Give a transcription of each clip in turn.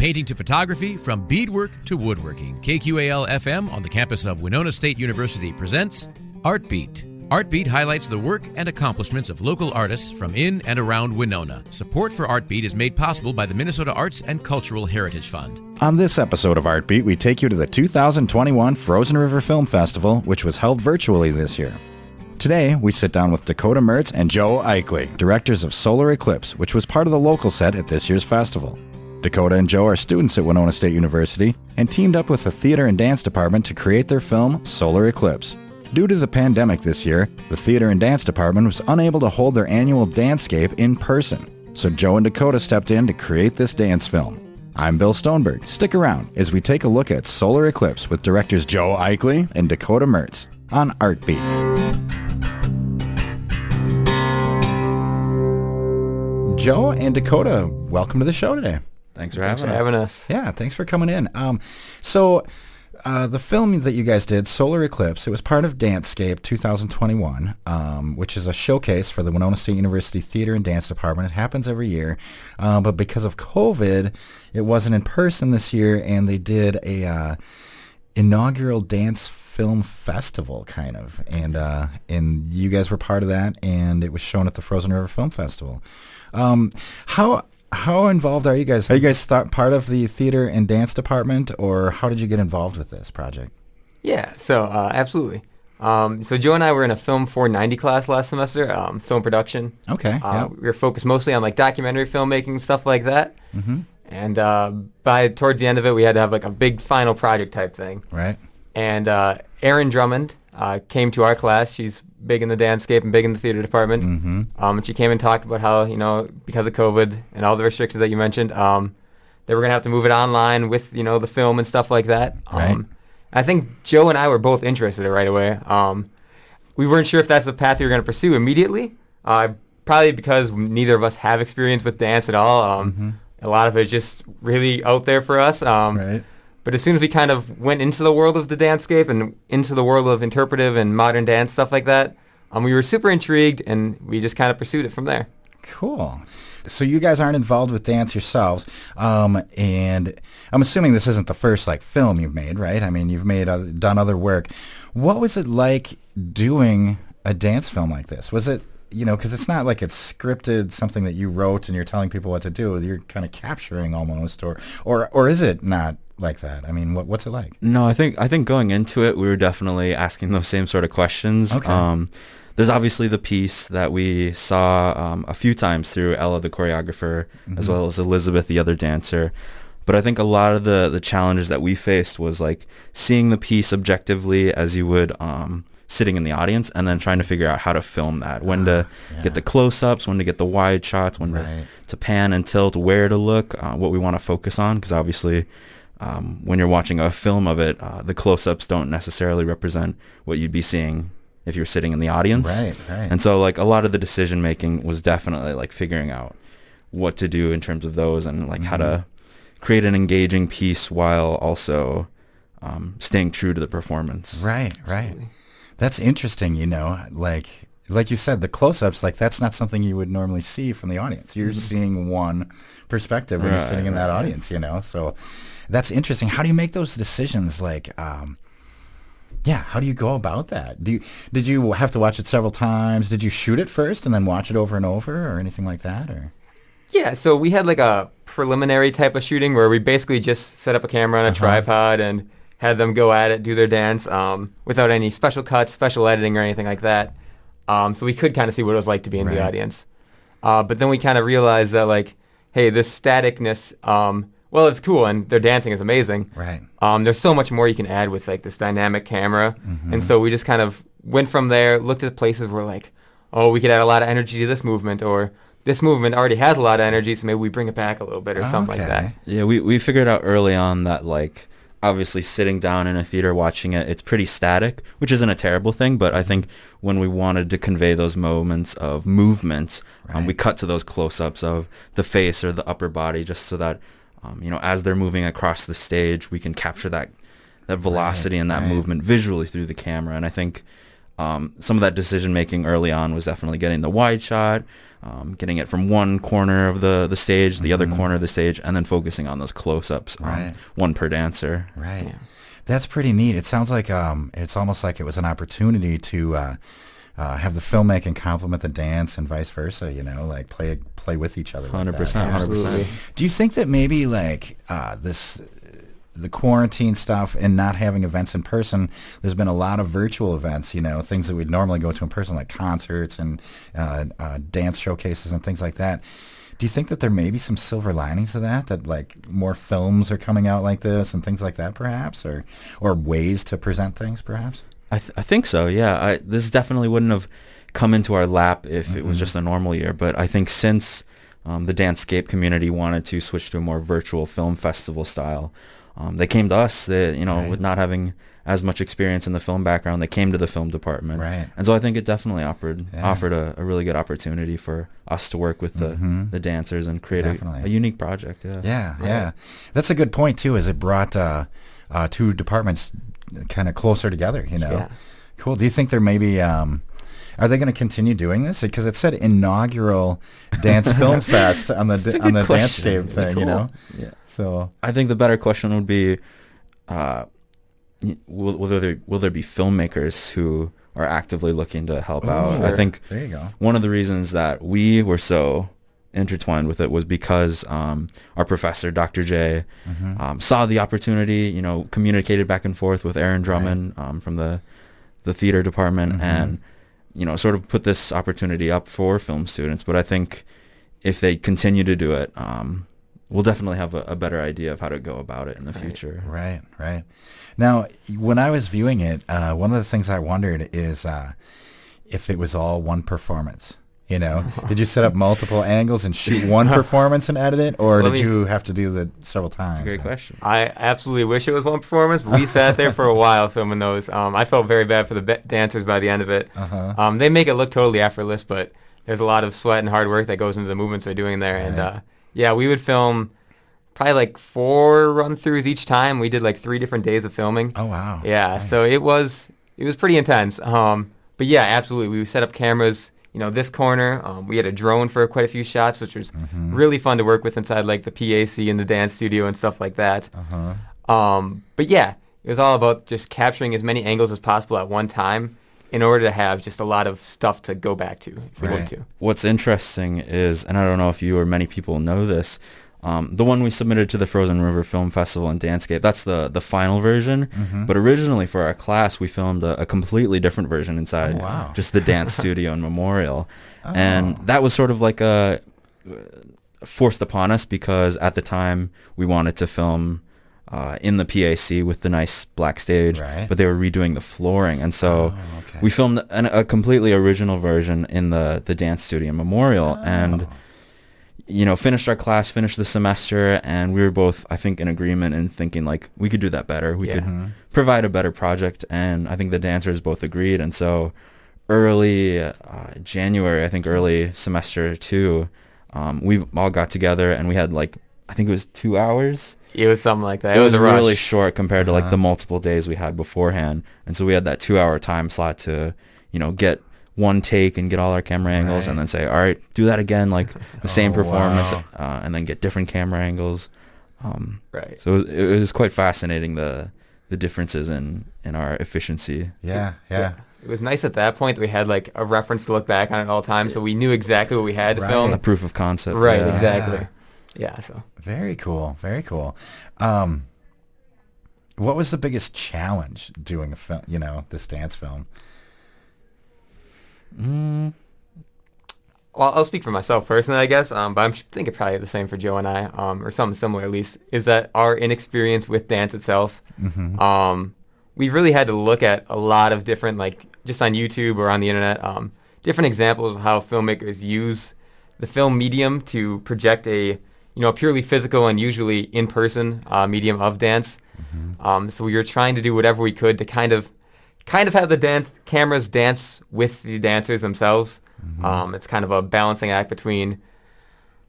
painting to photography, from beadwork to woodworking, KQAL FM on the campus of Winona State University presents Art Beat. Art Beat highlights the work and accomplishments of local artists from in and around Winona. Support for Art Beat is made possible by the Minnesota Arts and Cultural Heritage Fund. On this episode of Art Beat, we take you to the 2021 Frozen River Film Festival, which was held virtually this year. Today, we sit down with Dakota Maertz and Joe Eichele, directors of Solar Eclipse, which was part of the local set at this year's festival. Dakota and Joe are students at Winona State University and teamed up with the theater and dance department to create their film, Solar Eclipse. Due to the pandemic this year, the theater and dance department was unable to hold their annual Dancescape in person, so Joe and Dakota stepped in to create this dance film. I'm Bill Stoneberg. Stick around as we take a look at Solar Eclipse with directors Joe Eichele and Dakota Maertz on Art Beat. Joe and Dakota, welcome to the show today. Thanks for having us. Yeah, thanks for coming in. The film that you guys did, Solar Eclipse, it was part of Dancescape 2021, which is a showcase for the Winona State University Theater and Dance Department. It happens every year, but because of COVID, it wasn't in person this year, and they did a inaugural dance film festival, kind of, and you guys were part of that, and it was shown at the Frozen River Film Festival. How involved are you guys? Are you guys part of the theater and dance department, or how did you get involved with this project? Yeah, so absolutely. So Joe and I were in a Film 490 class last semester, film production. Okay. We were focused mostly on like documentary filmmaking, stuff like that. Mm-hmm. And towards the end of it, we had to have like a big final project type thing. Right. And Erin Drummond came to our class. She's big in the Dancescape and big in the theater department. Mm-hmm. And she came and talked about how, because of COVID and all the restrictions that you mentioned, they were going to have to move it online with, the film and stuff like that. Right. I think Joe and I were both interested right away. We weren't sure if that's the path we were going to pursue immediately, probably because neither of us have experience with dance at all. Mm-hmm. A lot of it is just really out there for us. Right. But as soon as we kind of went into the world of the Dancescape and into the world of interpretive and modern dance, stuff like that, we were super intrigued, and we just kind of pursued it from there. Cool. So you guys aren't involved with dance yourselves, and I'm assuming this isn't the first film you've made, right? I mean, you've done other work. What was it like doing a dance film like this? Was it, because it's not like it's scripted, something that you wrote and you're telling people what to do. You're kind of capturing almost, or is it not like that? I mean, what's it like? No, I think going into it, we were definitely asking those same sort of questions. Okay. There's obviously the piece that we saw a few times through Ella, the choreographer, mm-hmm. as well as Elizabeth, the other dancer. But I think a lot of the challenges that we faced was like seeing the piece objectively as you would sitting in the audience, and then trying to figure out how to film that, when to get the close-ups, when to get the wide shots, when to pan and tilt, where to look, what we want to focus on, because obviously when you're watching a film of it, the close-ups don't necessarily represent what you'd be seeing if you're sitting in the audience. Right. And so like a lot of the decision making was definitely like figuring out what to do in terms of those, and like how to create an engaging piece while also staying true to the performance. Right. That's interesting, like you said, the close-ups, that's not something you would normally see from the audience. You're seeing one perspective when you're sitting in that audience, so that's interesting. How do you make those decisions? How do you go about that? Did you have to watch it several times? Did you shoot it first and then watch it over and over, or anything like that? Or yeah, so we had like a preliminary type of shooting where we basically just set up a camera on a tripod and had them go at it, do their dance, without any special cuts, special editing, or anything like that. So we could kind of see what it was like to be in the audience. But then we kind of realized that hey, this staticness, well, it's cool, and their dancing is amazing. Right. There's so much more you can add with this dynamic camera. Mm-hmm. And so we just kind of went from there, looked at places where we could add a lot of energy to this movement, or this movement already has a lot of energy, so maybe we bring it back a little bit, or something like that. Yeah, we figured out early on that obviously sitting down in a theater watching it, it's pretty static, which isn't a terrible thing, but I think when we wanted to convey those moments of movement, we cut to those close-ups of the face or the upper body, just so that as they're moving across the stage, we can capture that velocity and that movement visually through the camera. And I think some of that decision making early on was definitely getting the wide shot, getting it from one corner of the stage, the other corner of the stage, and then focusing on those close-ups, one per dancer. Right. Yeah. That's pretty neat. It sounds like it's almost like it was an opportunity to have the filmmaking complement the dance and vice versa, like play with each other. 100%, like 100%. Do you think that maybe like the quarantine stuff and not having events in person, there's been a lot of virtual events, things that we'd normally go to in person, like concerts and dance showcases and things like that. Do you think that there may be some silver linings to that like more films are coming out like this and things like that perhaps, or ways to present things perhaps? I think so, yeah. This definitely wouldn't have come into our lap if it was just a normal year, but I think since the Dancescape community wanted to switch to a more virtual film festival style, they came to us, with not having as much experience in the film background, they came to the film department. Right. And so I think it definitely offered a really good opportunity for us to work with the dancers and create a unique project. Yeah. That's a good point, too, is it brought two departments kind of closer together, Yeah. Cool. Do you think there may be... are they going to continue doing this? Because it said inaugural Dance Film Fest on the Dancescape thing, cool. Yeah. So I think the better question would be, will there be filmmakers who are actively looking to help out? I think there you go. One of the reasons that we were so intertwined with it was because our professor, Dr. J, saw the opportunity, communicated back and forth with Aaron Drummond from the theater department and sort of put this opportunity up for film students. But I think if they continue to do it, we'll definitely have a better idea of how to go about it in the future. Right. Now, when I was viewing it, one of the things I wondered is if it was all one performance. Did you set up multiple angles and shoot one performance and edit it, or did you have to do that several times? That's a great question. I absolutely wish it was one performance. We sat there for a while filming those. I felt very bad for the dancers by the end of it. They make it look totally effortless, but there's a lot of sweat and hard work that goes into the movements they're doing there. Right. And we would film probably like 4 run-throughs each time. We did like 3 different days of filming. Oh, wow. Yeah, nice. So it was pretty intense. But yeah, absolutely. We set up cameras. This corner, we had a drone for quite a few shots, which was really fun to work with inside like the PAC and the dance studio and stuff like that. But yeah, it was all about just capturing as many angles as possible at one time in order to have just a lot of stuff to go back to if we need to. What's interesting is, and I don't know if you or many people know this, the one we submitted to the Frozen River Film Festival in Dancescape, that's the final version. But originally for our class, we filmed a completely different version inside just the dance studio and Memorial. And that was sort of like forced upon us because at the time we wanted to film in the PAC with the nice black stage, but they were redoing the flooring. And so we filmed a completely original version in the dance studio and Memorial. And finished our class, finished the semester, and we were both, I think, in agreement and thinking, like, we could do that better. We could provide a better project, and I think the dancers both agreed. And so early January, I think early semester 2, we all got together, and we had, like, I think it was 2 hours. It was something like that. It was a rush. Really short compared to, like, the multiple days we had beforehand. And so we had that 2-hour time slot to, get one take and get all our camera angles and then say, all right, do that again, like the same performance, and then get different camera angles. So it was quite fascinating, the differences in our efficiency. Yeah. It was nice at that point that we had like a reference to look back on at all times, so we knew exactly what we had to film. A proof of concept. Right, exactly. Yeah, so. Very cool. What was the biggest challenge doing a film, this dance film? Well, I'll speak for myself personally, I guess, but I'm thinking probably the same for Joe and I, or something similar at least, is that our inexperience with dance itself. We really had to look at a lot of different, like, just on YouTube or on the internet, different examples of how filmmakers use the film medium to project a purely physical and usually in-person medium of dance. So we were trying to do whatever we could to kind of have the cameras dance with the dancers themselves. It's kind of a balancing act between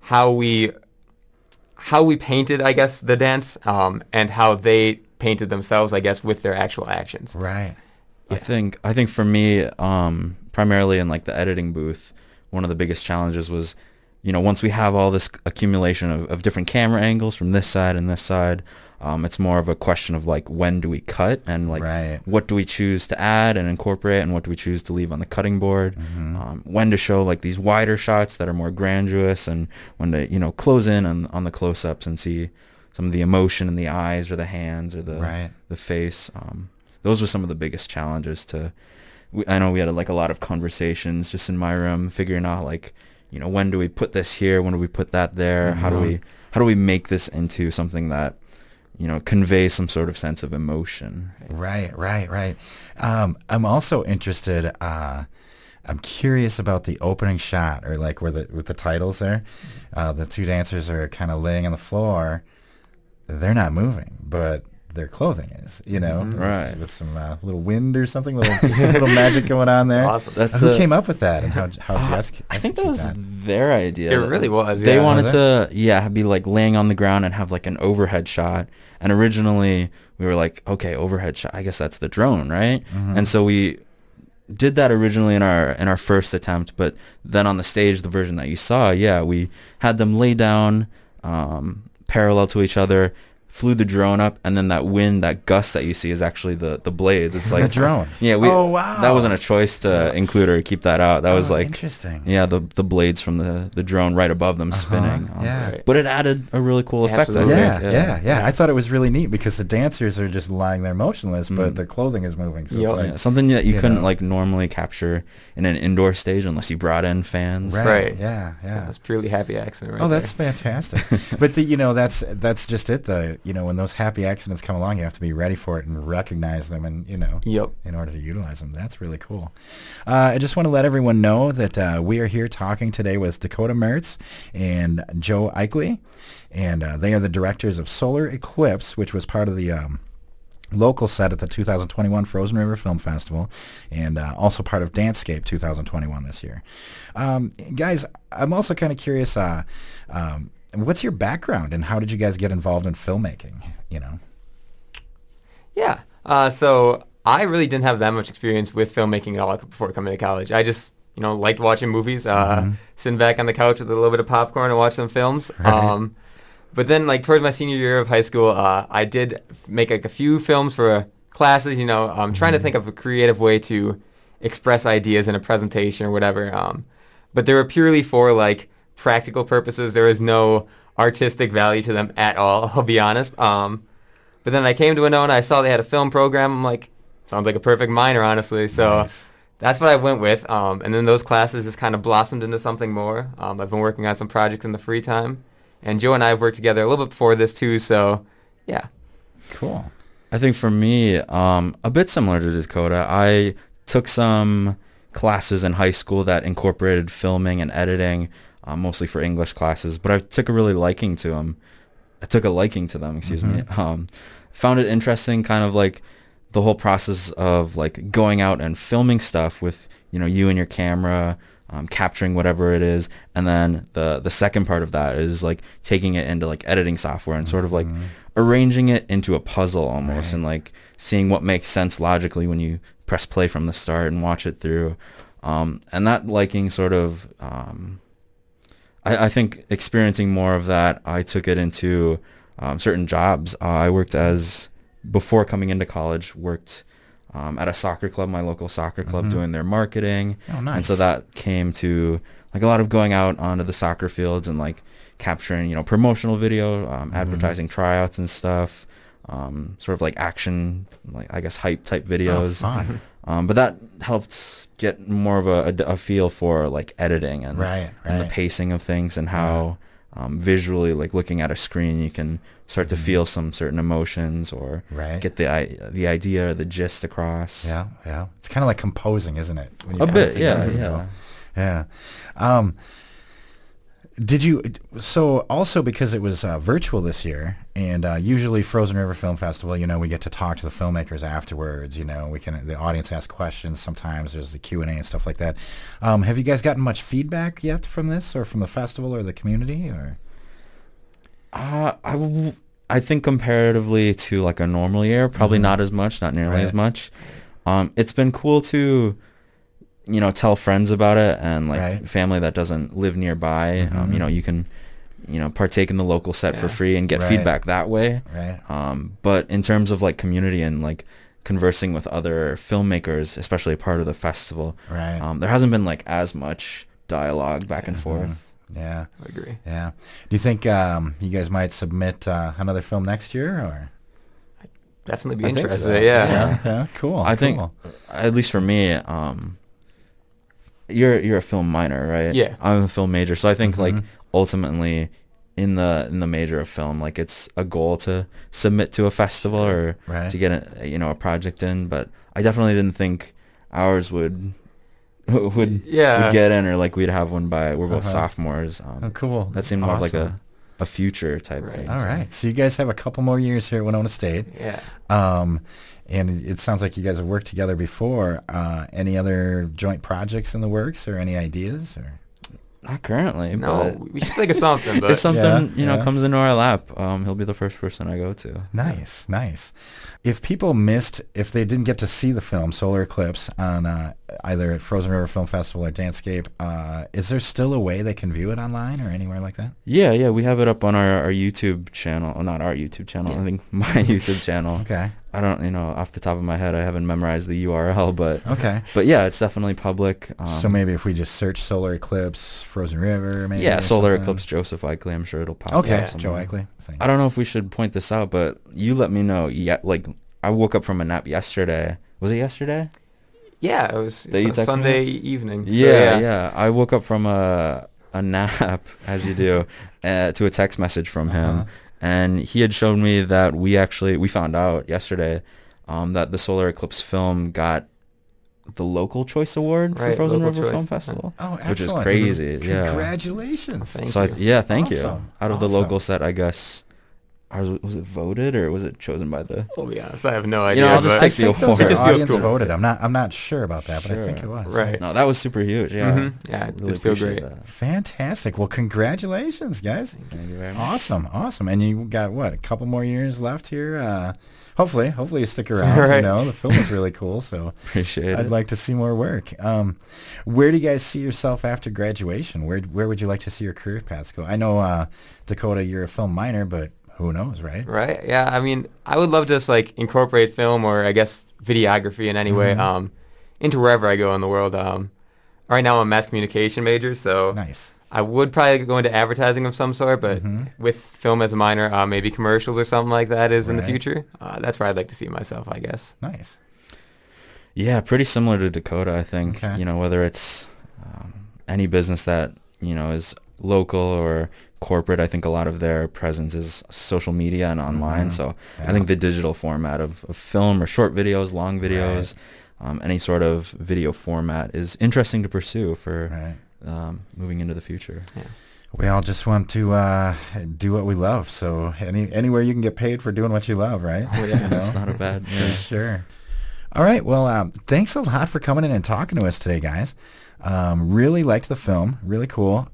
how we painted, I guess, the dance, and how they painted themselves, I guess, with their actual actions. Right. I think for me, primarily in like the editing booth, one of the biggest challenges was, once we have all this accumulation of different camera angles from this side and this side, it's more of a question of like, when do we cut, and like what do we choose to add and incorporate, and what do we choose to leave on the cutting board, when to show like these wider shots that are more grandiose, and when to close in on the close-ups and see some of the emotion in the eyes or the hands or the face. Those were some of the biggest challenges I know we had like a lot of conversations just in my room figuring out like, when do we put this here? When do we put that there? How do we make this into something that, conveys some sort of sense of emotion? Right. I'm also interested, I'm curious about the opening shot, or like with the titles there. The two dancers are kind of laying on the floor. They're not moving, but their clothing is, right, with some little wind or something, little magic going on there. Awesome. Who came up with that, and how did you I think that was their idea. It really was. They wanted to, be like laying on the ground and have like an overhead shot. And originally we were like, okay, overhead shot, I guess that's the drone, right? And so we did that originally in our first attempt, but then on the stage, the version that you saw, we had them lay down parallel to each other, flew the drone up, and then that wind, that gust that you see is actually the blades. It's like the drone. Yeah, oh wow. That wasn't a choice to include or keep that out. That was like interesting. Yeah, the blades from the drone right above them spinning. But it added a really cool effect. Yeah. I thought it was really neat because the dancers are just lying there motionless, but their clothing is moving. So it's like something that you couldn't like normally capture in an indoor stage unless you brought in fans. Right. Yeah. It's purely happy accident. Oh, that's fantastic. But that's just it though. When those happy accidents come along, you have to be ready for it and recognize them, and in order to utilize them. That's really cool. I just want to let everyone know that we are here talking today with Dakota Maertz and Joe Eichele, and they are the directors of Solar Eclipse, which was part of the local set at the 2021 Frozen River Film Festival, and also part of Dancescape 2021 this year. Guys, I'm also kind of curious, what's your background, and how did you guys get involved in filmmaking? Yeah. So I really didn't have that much experience with filmmaking at all before coming to college. I just, liked watching movies, sitting back on the couch with a little bit of popcorn and watch some films. Right. But then, like, towards my senior year of high school, I did make, like, a few films for classes, trying to think of a creative way to express ideas in a presentation or whatever. But they were purely for, like, practical purposes. There was no artistic value to them at all, I'll be honest. But then I came to Winona, I saw they had a film program. I'm like, sounds like a perfect minor, honestly. So that's what I went with. And then those classes just kind of blossomed into something more. I've been working on some projects in the free time. And Joe and I have worked together a little bit before this too, so yeah. Cool. I think for me, a bit similar to Dakota, I took some classes in high school that incorporated filming and editing, mostly for English classes, but I took a liking to them. Excuse me. Found it interesting, kind of like the whole process of like going out and filming stuff with, you and your camera, capturing whatever it is, and then the second part of that is like taking it into like editing software and sort of like arranging it into a puzzle almost, and like seeing what makes sense logically when you press play from the start and watch it through. And that liking sort of, I think experiencing more of that, I took it into certain jobs. I worked before coming into college, worked at a soccer club, my local soccer club, doing their marketing. Oh, nice. And so that came to like a lot of going out onto the soccer fields and like capturing, promotional video, advertising tryouts and stuff, sort of like action, like I guess hype type videos. Oh, fun. But that helped get more of a feel for like editing and the pacing of things, and how visually, like looking at a screen, you can start to feel some certain emotions or get the idea, the gist across. Yeah. It's kind of like composing, isn't it? When you a bit, yeah. Did you, so also because it was virtual this year, and usually Frozen River Film Festival, we get to talk to the filmmakers afterwards, the audience asks questions, sometimes there's the Q&A and stuff like that. Have you guys gotten much feedback yet from this, or from the festival or the community, or? I think comparatively to like a normal year, probably not as much, not nearly as much. It's been cool to, tell friends about it and like family that doesn't live nearby. You can, partake in the local set for free and get feedback that way. But in terms of like community and like conversing with other filmmakers, especially part of the festival, there hasn't been like as much dialogue back and forth. Yeah, I agree. Yeah. Do you think you guys might submit another film next year, or? I'd definitely be interested. So. Yeah. Cool. I think, at least for me, you're a film minor, right? Yeah. I'm a film major, so I think like ultimately in the major of film, like it's a goal to submit to a festival or to get a project in. But I definitely didn't think ours would get in, or like we'd have one we're both sophomores. Cool. That seemed more like a future type thing. All right. So you guys have a couple more years here at Winona State. Yeah. And it sounds like you guys have worked together before. Any other joint projects in the works, or any ideas, or? Not currently. No, we should think of something. But if something comes into our lap, he'll be the first person I go to. Nice. If they didn't get to see the film Solar Eclipse on either at Frozen River Film Festival or Dancescape, is there still a way they can view it online or anywhere like that? Yeah, we have it up on our YouTube channel. Well, not our YouTube channel. I think my YouTube channel. Okay. I don't, off the top of my head, I haven't memorized the URL, but okay. But yeah, it's definitely public. So maybe if we just search Solar Eclipse, Frozen River, maybe. Yeah, Solar Eclipse, Joseph Eichele, I'm sure it'll pop up. Okay, Joe Eichele. I don't know if we should point this out, but you let me know. Yeah, like I woke up from a nap yesterday. Was it yesterday? Yeah, it was Sunday evening. Yeah. I woke up from a nap, as you do, to a text message from him. And he had shown me that we found out yesterday that the Solar Eclipse film got the Local Choice Award for Frozen River Film Festival. Oh, excellent. Which is crazy. Congratulations. Thank you. Thank you. Out of the local set, I guess, was it voted or was it chosen by the... I'll be honest, I have no idea. I'll just take the award. It just feels cool. Voted. I'm not sure about that, but I think it was. Right. No, that was super huge. Yeah. Yeah, it really did feel great. That. Fantastic. Well, congratulations, guys. Thank you very much. Awesome. And you got a couple more years left here. Hopefully you stick around. Right. The film is really cool, so appreciate it. I'd like to see more work. Where do you guys see yourself after graduation? Where would you like to see your career paths go? I know Dakota, you're a film minor, but who knows, right? Right. Yeah. I mean, I would love to just like incorporate film or I guess videography in any way into wherever I go in the world. Right now I'm a mass communication major, so nice. I would probably go into advertising of some sort, but with film as a minor, maybe commercials or something like that is in the future. That's where I'd like to see myself, I guess. Nice. Yeah, pretty similar to Dakota, I think. Okay. Whether it's any business that, is local or corporate, I think a lot of their presence is social media and online. So I think the digital format of film or short videos, long videos, any sort of video format is interesting to pursue for moving into the future. Yeah. We all just want to do what we love. So anywhere you can get paid for doing what you love, right? Oh, yeah, that's not a bad. For sure. All right. Well, thanks a lot for coming in and talking to us today, guys. Really liked the film. Really cool.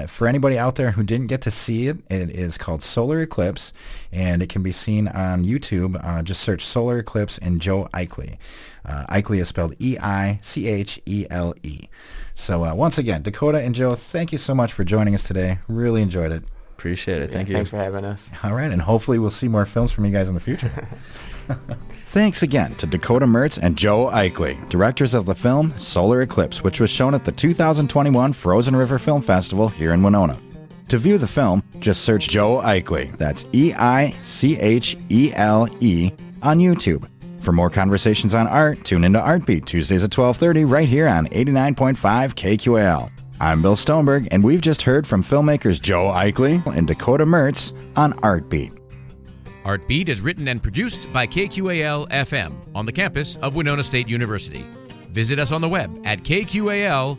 For anybody out there who didn't get to see it, it is called Solar Eclipse, and it can be seen on YouTube. Just search Solar Eclipse and Joe Eichele. Eichele is spelled Eichele. So once again, Dakota and Joe, thank you so much for joining us today. Really enjoyed it. Appreciate it. Thank you. Thanks for having us. All right, and hopefully we'll see more films from you guys in the future. Thanks again to Dakota Maertz and Joe Eichele, directors of the film Solar Eclipse, which was shown at the 2021 Frozen River Film Festival here in Winona. To view the film, just search Joe Eichele, that's Eichele, on YouTube. For more conversations on art, tune into Artbeat Tuesdays at 12:30 right here on 89.5 KQAL. I'm Bill Stoneberg, and we've just heard from filmmakers Joe Eichele and Dakota Maertz on Artbeat. Artbeat is written and produced by KQAL FM on the campus of Winona State University. Visit us on the web at kqal.org.